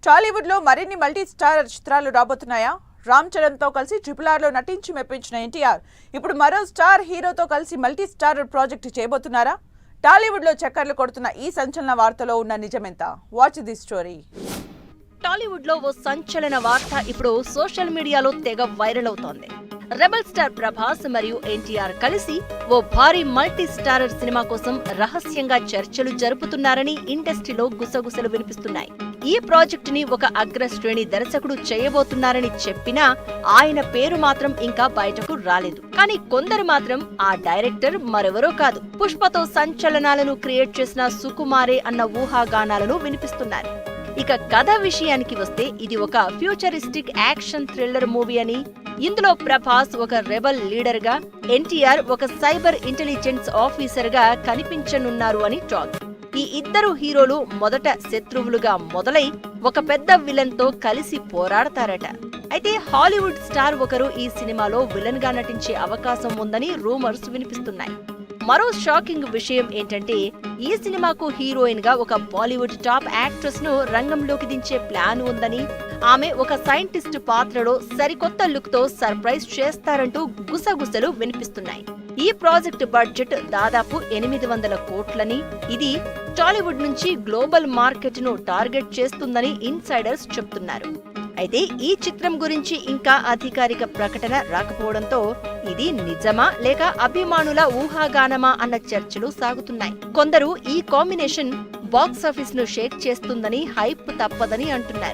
టాలీవుడ్ లో మరిన్ని multi starrer చిత్రాలు రాబోతున్నాయా? రామ్ చరణ్ తో కలిసి RRR లో నటించి మెప్పించిన ఎన్టీఆర్ ఇప్పుడు మరో స్టార్ హీరోతో కలిసి మల్టీ స్టారర్ ప్రాజెక్ట్ చేయబోతున్నారా? టాలీవుడ్ లో చక్కర్లు కొడుతున్న ఈ సంచలన వార్తలో ఉన్న నిజమెంత? Watch the story. టాలీవుడ్ లో ఓ సంచలన వార్త ఇప్పుడు సోషల్ మీడియాలో తెగ వైరల్ అవుతోంది. రెబల్ స్టార్ ప్రభాస్ మరియు ఎన్టీఆర్ కలిసి ఓ భారీ మల్టీ స్టారర్ సినిమా కోసం రహస్యంగా చర్చలు జరుపుతున్నారని ఇండస్ట్రీలో గుసగుసలు వినిపిస్తున్నాయి. ఈ ప్రాజెక్ట్ ని ఒక అగ్రశ్రేణి దర్శకుడు చేయబోతున్నారని చెప్పినా ఆయన పేరు మాత్రం ఇంకా బయటకు రాలేదు. కానీ కొందరు మాత్రం ఆ డైరెక్టర్ మరెవరో కాదు, పుష్పతో సంచలనాలను క్రియేట్ చేసిన సుకుమారే అన్న ఊహాగానాలను వినిపిస్తున్నారు. ఇక కథ విషయానికి వస్తే ఇది ఒక ఫ్యూచరిస్టిక్ యాక్షన్ థ్రిల్లర్ మూవీ అని, ఇందులో ప్రభాస్ ఒక రెబల్ లీడర్ గా, ఎన్టీఆర్ ఒక సైబర్ ఇంటెలిజెన్స్ ఆఫీసర్ గా కనిపించనున్నారు అని టాక్. ఈ ఇద్దరు హీరోలు మొదట శత్రువులుగా మొదలై ఒక పెద్ద విలన్ తో కలిసి పోరాడతారట. అయితే హాలీవుడ్ స్టార్ ఒకరు ఈ సినిమాలో విలన్ గా నటించే అవకాశం ఉందని రూమర్స్ వినిపిస్తున్నాయి. మరో షాకింగ్ విషయం ఏంటంటే ఈ సినిమాకు హీరోయిన్ గా ఒక బాలీవుడ్ టాప్ యాక్ట్రెస్ ను రంగంలోకి దించే ప్లాన్ ఉందని, ఆమె ఒక సైంటిస్ట్ పాత్రలో సరికొత్త లుక్ తో సర్ప్రైజ్ చేస్తారంటూ గుసగుసలు వినిపిస్తున్నాయి. ఈ ప్రాజెక్ట్ బడ్జెట్ దాదాపు 800 కోట్లని, ఇది టాలీవుడ్ నుంచి గ్లోబల్ మార్కెట్ ను టార్గెట్ చేస్తుందని ఇన్సైడర్స్ చెప్తున్నారు. అయితే ఈ చిత్రం గురించి ఇంకా అధికారిక ప్రకటన రాకపోవడంతో ఇది నిజమా లేక అభిమానుల ఊహాగానమా అన్న చర్చలు సాగుతున్నాయి. కొందరు ఈ కాంబినేషన్ బాక్సాఫీస్ ను షేక్ చేస్తుందని, హైప్ తప్పదని అంటున్నారు.